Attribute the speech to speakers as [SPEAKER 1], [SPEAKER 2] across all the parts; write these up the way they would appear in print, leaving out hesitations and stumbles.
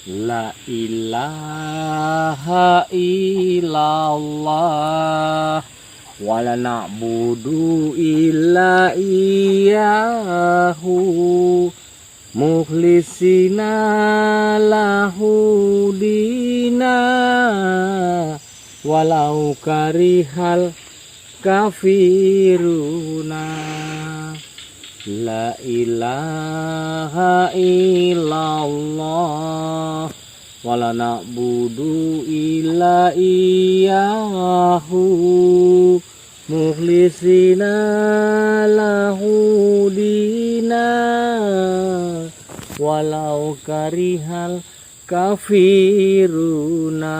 [SPEAKER 1] La ilaha illallah wa la na'budu illa iyyahu mukhlisina lahu dina walau karihal kafiruna. La ilaha illallah wa la na'budu illa iyyahu mukhlisina lahu dina walau karihal kafiruna.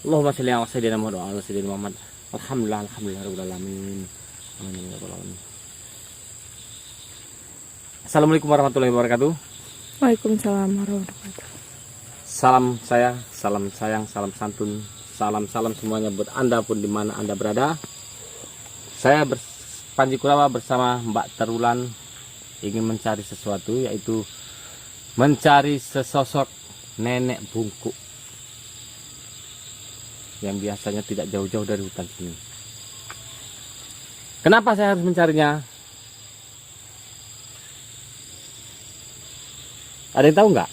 [SPEAKER 1] Allahumma shalli ala sayyidina Muhammad wa ala sayyidina Muhammad. Alhamdulillah rabbil alamin. Amin ya rabbal alamin. Assalamualaikum warahmatullahi wabarakatuh.
[SPEAKER 2] Waalaikumsalam warahmatullahi wabarakatuh.
[SPEAKER 1] Salam sayang, salam santun, salam semuanya buat Anda pun di mana Anda berada. Saya Panji Kurawa bersama Mbak Terulan ingin mencari sesuatu, yaitu mencari sesosok nenek bungkuk yang biasanya tidak jauh-jauh dari hutan sini. Kenapa saya harus mencarinya? Ada yang tahu nggak?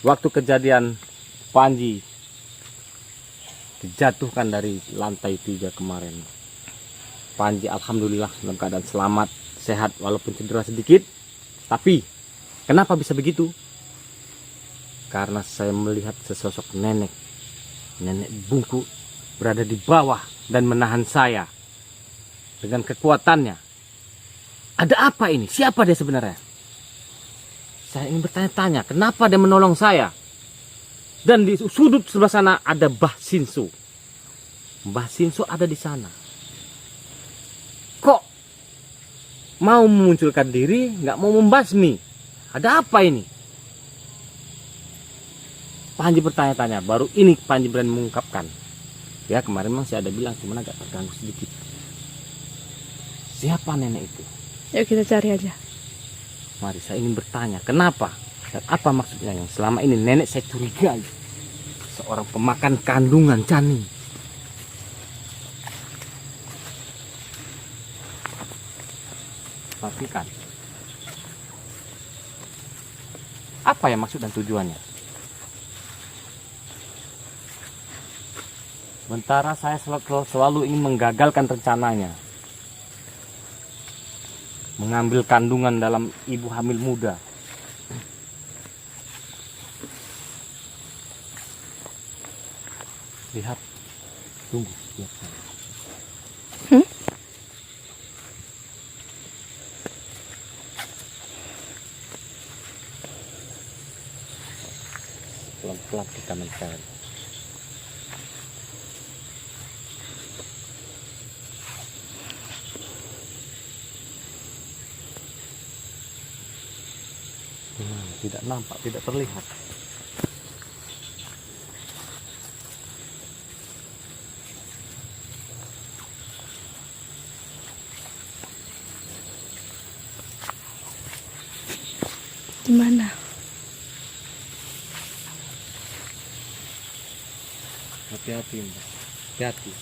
[SPEAKER 1] Waktu kejadian Panji dijatuhkan dari lantai 3 kemarin, Panji alhamdulillah dalam keadaan selamat, sehat walaupun cedera sedikit. Tapi kenapa bisa begitu? Karena saya melihat sesosok nenek bungkuk berada di bawah dan menahan saya dengan kekuatannya. Ada apa ini? Siapa dia sebenarnya? Saya ingin bertanya-tanya, kenapa dia menolong saya? Dan di sudut sebelah sana ada Mbah Sinsu. Mbah Sinsu ada di sana. Kok mau memunculkan diri, nggak mau membasmi? Ada apa ini? Panji bertanya-tanya, baru ini Panji berani mengungkapkan. Ya kemarin memang saya ada bilang, cuma agak terganggu sedikit. Siapa nenek itu?
[SPEAKER 2] Yuk kita cari aja.
[SPEAKER 1] Mari, saya ingin bertanya, kenapa dan apa maksudnya yang selama ini nenek saya curigai? Seorang pemakan kandungan janin. Perhatikan. Apa yang maksud dan tujuannya? Sementara saya selalu ingin menggagalkan rencananya. Mengambil kandungan dalam ibu hamil muda. Lihat, tunggu, lihat. Pelan-pelan kita mencari. Tidak nampak, tidak terlihat.
[SPEAKER 2] Di mana?
[SPEAKER 1] Hati-hati, Mbak. Hati-hati.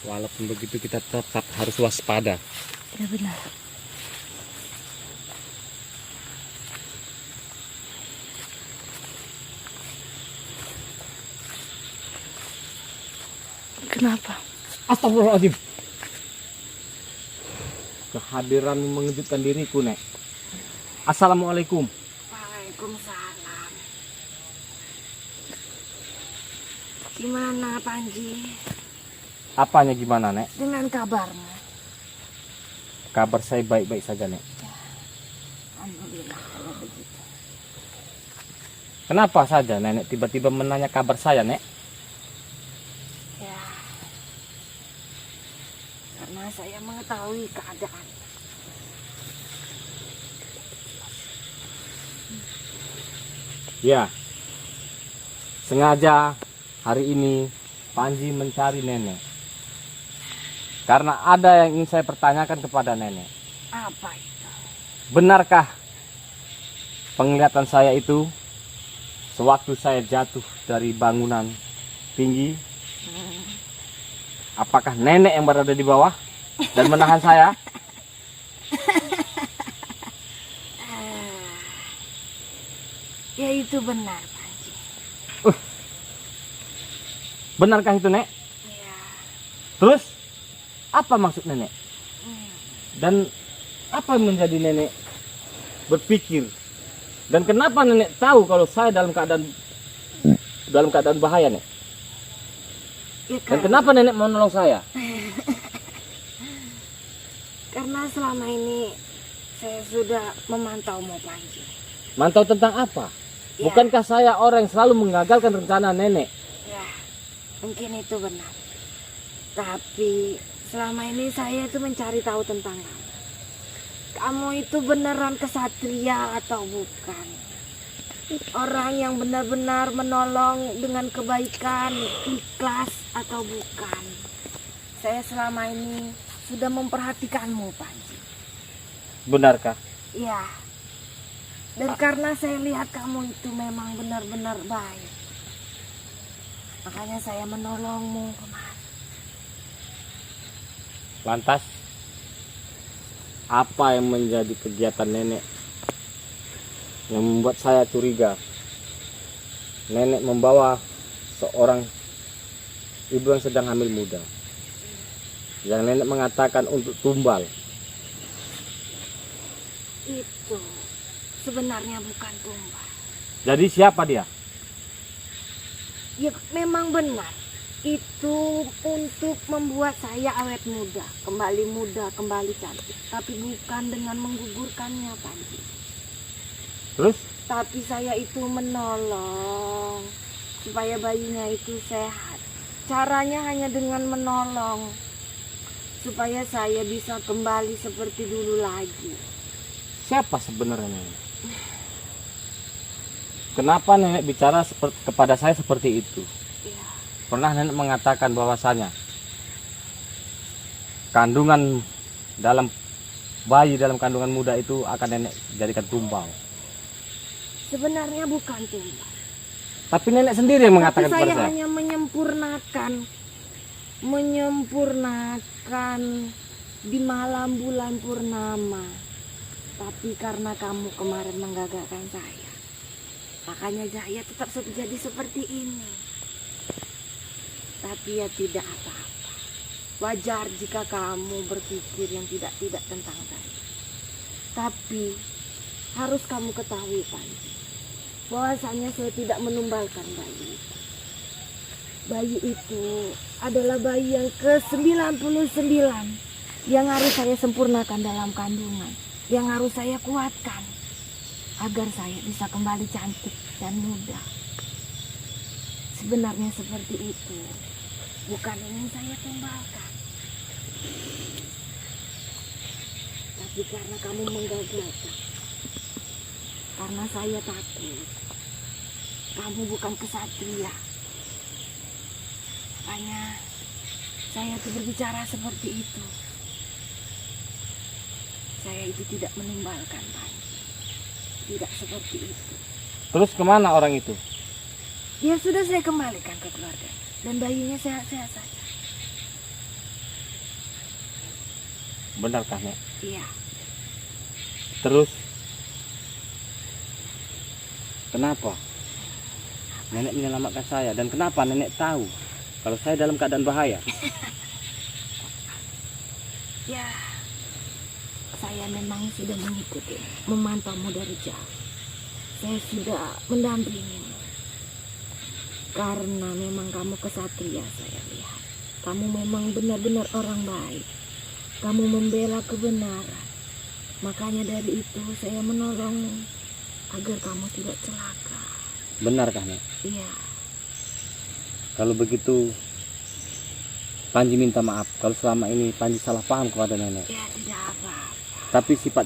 [SPEAKER 1] Walaupun begitu kita tetap harus waspada.
[SPEAKER 2] Ya benar. Kenapa?
[SPEAKER 1] Astagfirullahaladzim. Kehadiran mengejutkan diriku, Nek. Assalamualaikum.
[SPEAKER 3] Waalaikumsalam. Gimana Panji?
[SPEAKER 1] Apanya gimana, Nek?
[SPEAKER 3] Dengan kabarmu?
[SPEAKER 1] Kabar saya baik-baik saja, Nek.
[SPEAKER 3] Alhamdulillah kalau begitu.
[SPEAKER 1] Kenapa saja Nenek tiba-tiba menanya kabar saya, Nek?
[SPEAKER 3] Ya, karena saya mengetahui keadaan.
[SPEAKER 1] Ya, sengaja hari ini Panji mencari Nenek. Karena ada yang ingin saya pertanyakan kepada Nenek.
[SPEAKER 3] Apa itu?
[SPEAKER 1] Benarkah penglihatan saya itu sewaktu saya jatuh dari bangunan tinggi, apakah nenek yang berada di bawah dan menahan saya?
[SPEAKER 3] Ya itu benar, Panji.
[SPEAKER 1] Benarkah itu, Nek?
[SPEAKER 3] Ya.
[SPEAKER 1] Terus apa maksud nenek? Dan apa yang menjadi nenek berpikir? Dan kenapa nenek tahu kalau saya dalam keadaan bahaya, Nek?
[SPEAKER 3] Ya,
[SPEAKER 1] Dan kenapa nenek mau nolong saya?
[SPEAKER 3] karena selama ini saya sudah memantaumu, Panji.
[SPEAKER 1] Mantau tentang apa?
[SPEAKER 3] Ya.
[SPEAKER 1] Bukankah saya orang yang selalu mengagalkan rencana nenek?
[SPEAKER 3] Ya, mungkin itu benar. Tapi selama ini saya itu mencari tahu tentang kamu. Kamu itu beneran kesatria atau bukan? Orang yang benar-benar menolong dengan kebaikan, ikhlas atau bukan? Saya selama ini sudah memperhatikanmu, Panji.
[SPEAKER 1] Benarkah?
[SPEAKER 3] Ya. Dan karena saya lihat kamu itu memang benar-benar baik, makanya saya menolongmu kemarin.
[SPEAKER 1] Lantas, apa yang menjadi kegiatan nenek yang membuat saya curiga? Nenek membawa seorang ibu yang sedang hamil muda, yang nenek mengatakan untuk tumbal.
[SPEAKER 3] Itu sebenarnya bukan tumbal.
[SPEAKER 1] Jadi siapa dia?
[SPEAKER 3] Ya memang benar. Itu untuk membuat saya awet muda, kembali cantik. Tapi bukan dengan menggugurkannya, Panji.
[SPEAKER 1] Terus?
[SPEAKER 3] Tapi saya itu menolong supaya bayinya itu sehat. Caranya hanya dengan menolong supaya saya bisa kembali seperti dulu lagi.
[SPEAKER 1] Siapa sebenarnya nenek? Kenapa nenek bicara kepada saya seperti itu?
[SPEAKER 3] Ya,
[SPEAKER 1] Pernah nenek mengatakan bahwasanya kandungan dalam bayi dalam kandungan muda itu akan nenek jadikan tumbal.
[SPEAKER 3] sebenarnya bukan tumbal.
[SPEAKER 1] Tapi nenek sendiri yang mengatakan
[SPEAKER 3] Tapi
[SPEAKER 1] kepada
[SPEAKER 3] saya
[SPEAKER 1] saya.
[SPEAKER 3] hanya menyempurnakan di malam bulan purnama. Tapi karena kamu kemarin menggagalkan saya, makanya saya tetap jadi seperti ini. Tapi ya tidak apa-apa. Wajar jika kamu berpikir yang tidak tentang saya. Tapi harus kamu ketahui, Panji, bahwasanya saya tidak menumbalkan bayi itu. Bayi itu adalah bayi yang ke-99 yang harus saya sempurnakan dalam kandungan, yang harus saya kuatkan agar saya bisa kembali cantik dan muda. Sebenarnya seperti itu, bukan ingin saya tumbalkan. Tapi karena kamu menggagalkan, karena saya takut kamu bukan kesatria, makanya saya tuh berbicara seperti itu. Saya itu tidak menumbalkan, Panji. Tidak seperti itu.
[SPEAKER 1] Terus kemana orang itu?
[SPEAKER 3] Ya sudah, saya kembalikan ke keluarga. Dan bayinya sehat-sehat saja.
[SPEAKER 1] Benarkah, Nek?
[SPEAKER 3] Iya.
[SPEAKER 1] Terus kenapa nenek menyelamatkan saya? Dan kenapa nenek tahu kalau saya dalam keadaan bahaya?
[SPEAKER 3] Ya, saya memang sudah mengikuti, memantaumu dari jauh. Saya sudah mendampingimu. Karena memang kamu kesatria, saya lihat. Kamu memang benar-benar orang baik. Kamu membela kebenaran. Makanya dari itu saya menolong agar kamu tidak celaka.
[SPEAKER 1] Benarkah, Nek?
[SPEAKER 3] Iya.
[SPEAKER 1] Kalau begitu Panji minta maaf kalau selama ini Panji salah paham kepada nenek.
[SPEAKER 3] Ya tidak apa-apa.
[SPEAKER 1] Tapi sifat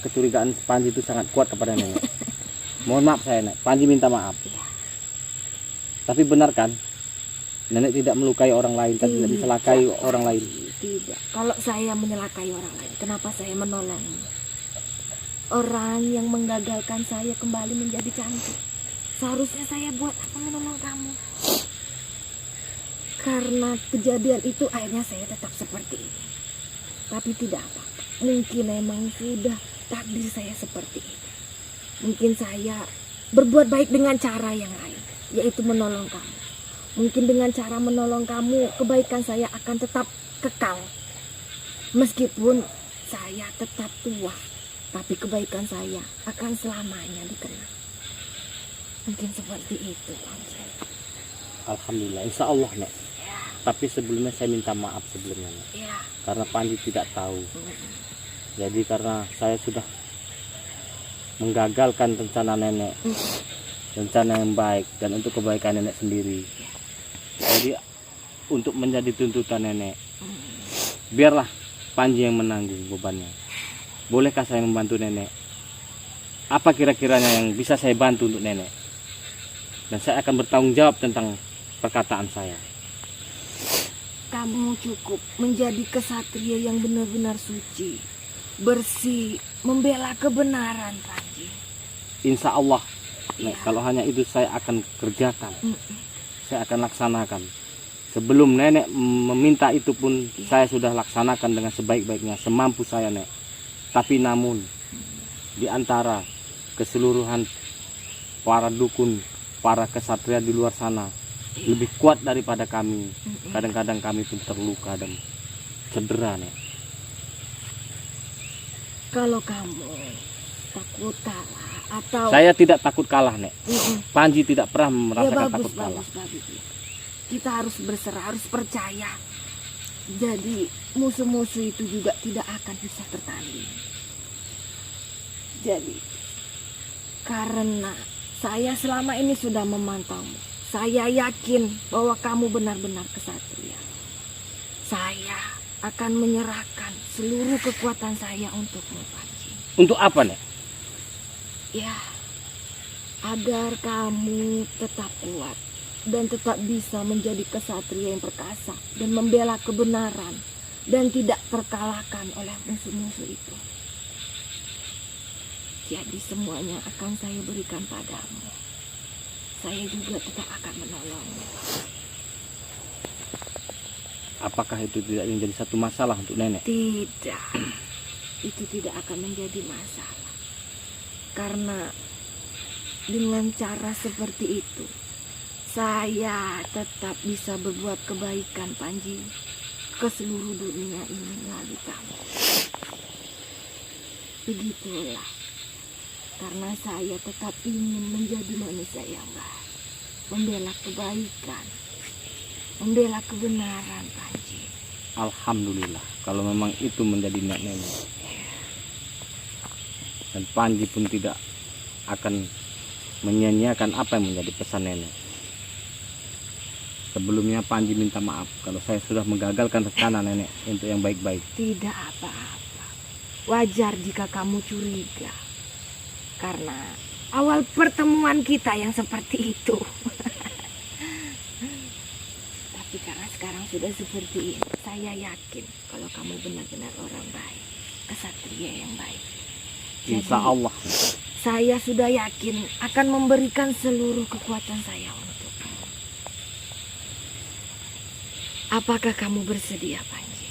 [SPEAKER 1] kecurigaan Panji itu sangat kuat kepada nenek. Mohon maaf saya, Nek. Panji minta maaf.
[SPEAKER 3] Ya.
[SPEAKER 1] Tapi benar kan? Nenek tidak melukai orang lain, tidak mencelakai orang lain.
[SPEAKER 3] Tidak. Kalau saya menyelakai orang lain, kenapa saya menolongmu? orang yang menggagalkan saya kembali menjadi cantik. Seharusnya saya buat apa menolong kamu? Karena kejadian itu akhirnya saya tetap seperti ini. Tapi tidak apa-apa. Mungkin memang sudah takdir saya seperti ini. Mungkin saya berbuat baik dengan cara yang lain, yaitu menolong kamu. Mungkin dengan cara menolong kamu, kebaikan saya akan tetap kekal. Meskipun saya tetap tua, tapi kebaikan saya akan selamanya dikenang. Mungkin seperti itu, Panji.
[SPEAKER 1] Alhamdulillah, insya Allah, Nek.
[SPEAKER 3] Ya,
[SPEAKER 1] Tapi sebelumnya saya minta maaf sebelumnya, Nek.
[SPEAKER 3] ya.
[SPEAKER 1] Karena Panji tidak tahu. Jadi karena saya sudah menggagalkan rencana nenek, rencana yang baik dan untuk kebaikan nenek sendiri. Jadi untuk menjadi tuntutan nenek, biarlah Panji yang menanggung bebannya. Bolehkah saya membantu nenek? Apa kira-kiranya yang bisa saya bantu untuk nenek? Dan saya akan bertanggung jawab tentang perkataan saya.
[SPEAKER 3] Kamu cukup menjadi kesatria yang benar-benar suci, bersih, membela kebenaran, Panji.
[SPEAKER 1] Insya Allah, Nek,
[SPEAKER 3] Iya.
[SPEAKER 1] kalau hanya itu saya akan kerjakan. Saya akan laksanakan. Sebelum nenek meminta itu pun saya sudah laksanakan dengan sebaik-baiknya, semampu saya, Nek. Tapi namun di antara keseluruhan para dukun, para kesatria di luar sana lebih kuat daripada kami. Kadang-kadang kami pun terluka dan cedera, Nek.
[SPEAKER 3] Kalau kamu takut kalah atau
[SPEAKER 1] Saya tidak takut kalah, Nek.
[SPEAKER 3] Mm-mm.
[SPEAKER 1] Panji tidak pernah
[SPEAKER 3] Ya
[SPEAKER 1] merasakan
[SPEAKER 3] bagus,
[SPEAKER 1] takut kalah.
[SPEAKER 3] bagus. Kita harus berserah, harus percaya. Jadi musuh-musuh itu juga tidak akan bisa tertanding. Jadi karena saya selama ini sudah memantaumu, saya yakin bahwa kamu benar-benar kesatria. Saya akan menyerahkan seluruh kekuatan saya untukmu, Panji.
[SPEAKER 1] Untuk apa, Nek?
[SPEAKER 3] Ya, agar kamu tetap kuat dan tetap bisa menjadi kesatria yang perkasa dan membela kebenaran dan tidak terkalahkan oleh musuh-musuh itu. Jadi semuanya akan saya berikan padamu. Saya juga tetap akan menolongmu.
[SPEAKER 1] Apakah itu tidak menjadi satu masalah untuk nenek?
[SPEAKER 3] Tidak, itu tidak akan menjadi masalah. Karena dengan cara seperti itu, saya tetap bisa berbuat kebaikan, Panji, ke seluruh dunia ini melalui kamu. Begitulah. Karena saya tetap ingin menjadi manusia yang baik, membela kebaikan, membela kebenaran, Panji.
[SPEAKER 1] Alhamdulillah, kalau memang itu menjadi niat nenek. Dan Panji pun tidak akan menyia-nyiakan apa yang menjadi pesan nenek. Sebelumnya Panji minta maaf kalau saya sudah menggagalkan rencana nenek untuk yang baik-baik.
[SPEAKER 3] Tidak apa-apa. Wajar jika kamu curiga. Karena awal pertemuan kita yang seperti itu. Tapi karena sekarang sudah seperti ini, saya yakin kalau kamu benar-benar orang baik, kesatria yang baik.
[SPEAKER 1] Insya Allah.
[SPEAKER 3] Saya sudah yakin akan memberikan seluruh kekuatan saya untukmu. Apakah kamu bersedia, Panji?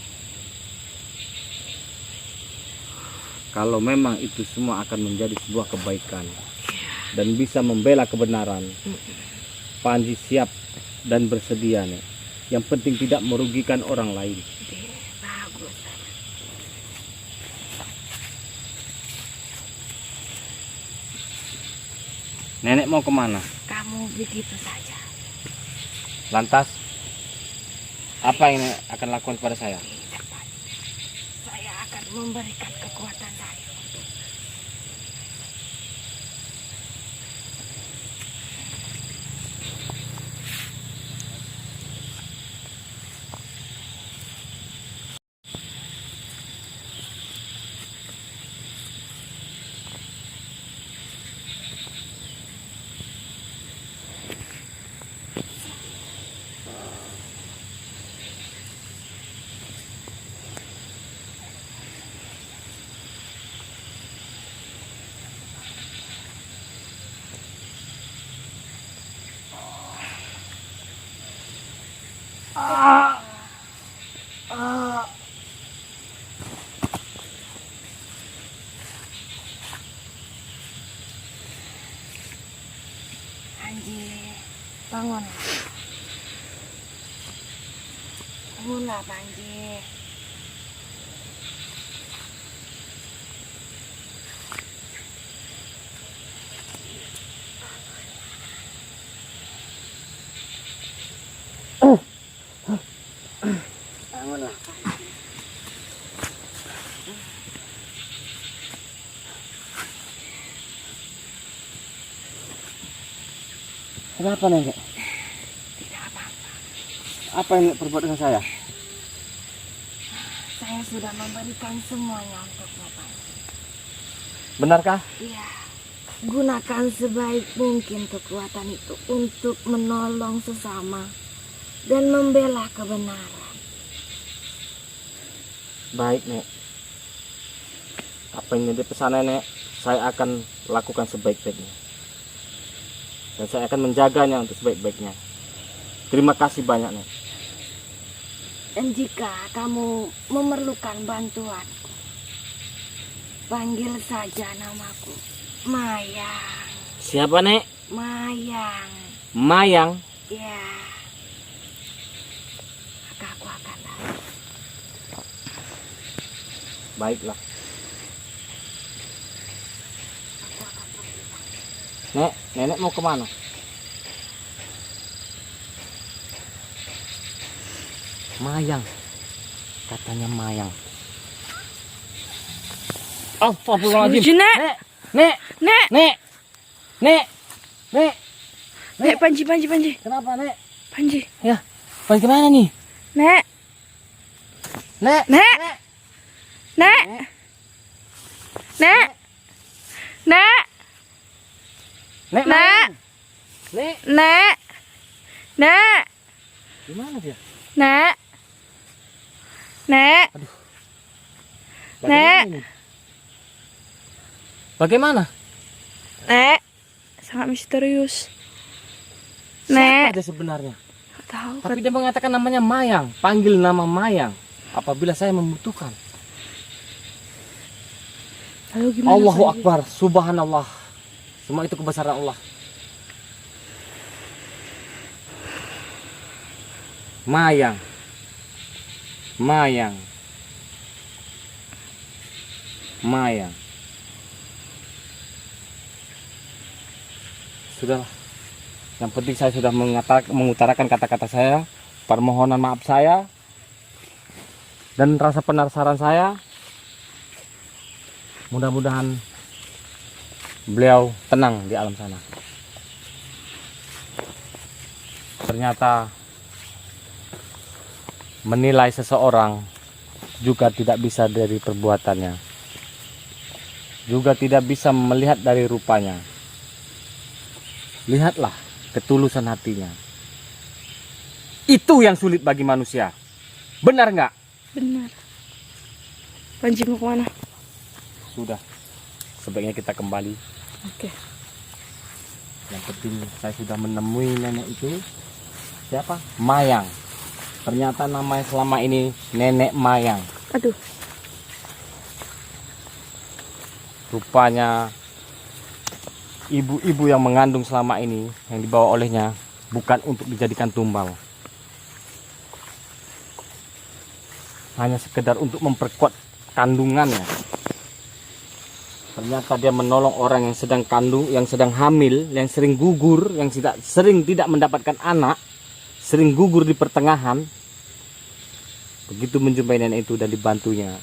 [SPEAKER 1] Kalau memang itu semua akan menjadi sebuah kebaikan dan bisa membela kebenaran, Panji siap dan bersedia, Nek. Yang penting tidak merugikan orang lain.
[SPEAKER 3] Bagus.
[SPEAKER 1] Nenek mau kemana?
[SPEAKER 3] Kamu begitu saja.
[SPEAKER 1] Lantas, apa yang Nenek akan lakukan kepada saya?
[SPEAKER 3] Tidak, Panji. Saya akan memberikan kekuatan saya. bangun. Bangunlah Panji. Bangunlah Panji.
[SPEAKER 1] Kenapa Nenek?
[SPEAKER 3] Tidak apa-apa.
[SPEAKER 1] Apa yang Nek perbuat dengan saya?
[SPEAKER 3] Saya sudah memberikan semuanya untukmu Panji.
[SPEAKER 1] Benarkah?
[SPEAKER 3] Iya. Gunakan sebaik mungkin kekuatan itu untuk menolong sesama dan membela kebenaran.
[SPEAKER 1] Baik Nek. Apa yang menjadi pesan Nenek, saya akan lakukan sebaik-baiknya. Dan saya akan menjaganya untuk sebaik-baiknya. Terima kasih banyak Nek.
[SPEAKER 3] Dan jika kamu memerlukan bantuanku, panggil saja namaku. Mayang.
[SPEAKER 1] Siapa Nek?
[SPEAKER 3] Mayang.
[SPEAKER 1] Mayang.
[SPEAKER 3] Ya. Maka aku akan datang.
[SPEAKER 1] Baiklah.
[SPEAKER 3] Aku akan pergi.
[SPEAKER 1] Nek, Nenek mau kemana? Mayang. Katanya Mayang. Astagfirullahaladzim.
[SPEAKER 2] Lucu, Nek.
[SPEAKER 1] Nek.
[SPEAKER 2] Nek.
[SPEAKER 1] Nek. Nek. Nek.
[SPEAKER 2] Nek, Panji.
[SPEAKER 1] Kenapa Nek?
[SPEAKER 2] Panji.
[SPEAKER 1] Ya. Panji kemana nih?
[SPEAKER 2] Nek.
[SPEAKER 1] Nek.
[SPEAKER 2] Nek. Nek. Nek. Nek.
[SPEAKER 1] Nek.
[SPEAKER 2] Nek.
[SPEAKER 1] Nek.
[SPEAKER 2] Nek. Nek.
[SPEAKER 1] Gimana dia?
[SPEAKER 2] Nek. Nek.
[SPEAKER 1] Bagaimana ini? Bagaimana?
[SPEAKER 2] Nek. Sangat misterius.
[SPEAKER 1] Siapa
[SPEAKER 2] Nek.
[SPEAKER 1] dia sebenarnya?
[SPEAKER 2] Nggak tahu.
[SPEAKER 1] Tapi dia mengatakan namanya Mayang. Panggil nama Mayang apabila saya membutuhkan.
[SPEAKER 2] Lalu gimana?
[SPEAKER 1] Allahu
[SPEAKER 2] Panji?
[SPEAKER 1] Akbar. Subhanallah. Semua itu kebesaran Allah. Mayang. Mayang. Mayang. Sudahlah. Yang penting saya sudah mengutarakan kata-kata saya, permohonan maaf saya, dan rasa penasaran saya. Mudah-mudahan beliau tenang di alam sana. Ternyata menilai seseorang juga tidak bisa dari perbuatannya, juga tidak bisa melihat dari rupanya. Lihatlah ketulusan hatinya. Itu yang sulit bagi manusia. Benar nggak?
[SPEAKER 2] Benar. Panji mau kemana?
[SPEAKER 1] Sudah, sebaiknya kita kembali.
[SPEAKER 2] Oke.
[SPEAKER 1] Yang penting saya sudah menemui nenek itu. Siapa? Mayang. Ternyata namanya selama ini Nenek Mayang.
[SPEAKER 2] Aduh.
[SPEAKER 1] Rupanya ibu-ibu yang mengandung selama ini, yang dibawa olehnya bukan untuk dijadikan tumbal, hanya sekedar untuk memperkuat kandungannya. Ternyata dia menolong orang yang sedang kandung, yang sedang hamil, yang sering gugur, yang sering tidak mendapatkan anak, sering gugur di pertengahan. Begitu menjumpai nenek itu dan dibantunya,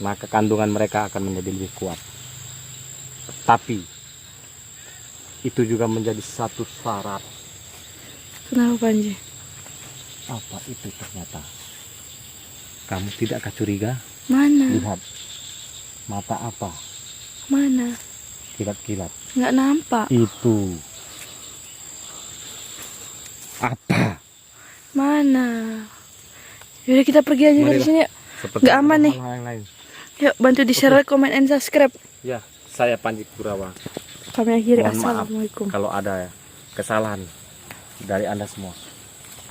[SPEAKER 1] maka kandungan mereka akan menjadi lebih kuat. Tapi itu juga menjadi satu syarat.
[SPEAKER 2] Kenapa Panji?
[SPEAKER 1] Apa itu ternyata? Kamu tidakkah curiga?
[SPEAKER 2] Mana?
[SPEAKER 1] Lihat, mata apa?
[SPEAKER 2] Mana?
[SPEAKER 1] Kilat-kilat.
[SPEAKER 2] Nggak nampak.
[SPEAKER 1] Itu apa?
[SPEAKER 2] Mana? Yaudah kita pergi aja dari
[SPEAKER 1] Marilah.
[SPEAKER 2] sini yuk.
[SPEAKER 1] Seperti
[SPEAKER 2] Nggak aman nih.
[SPEAKER 1] hal-hal yang lain.
[SPEAKER 2] Yuk bantu di share, comment, and subscribe.
[SPEAKER 1] Ya, saya Panji Kurawa.
[SPEAKER 2] Kami akhiri.
[SPEAKER 1] Mohon maaf
[SPEAKER 2] Assalamualaikum.
[SPEAKER 1] kalau ada kesalahan dari Anda semua.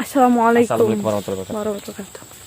[SPEAKER 2] Assalamualaikum
[SPEAKER 1] Assalamualaikum warahmatullahi wabarakatuh.
[SPEAKER 2] warahmatullahi wabarakatuh.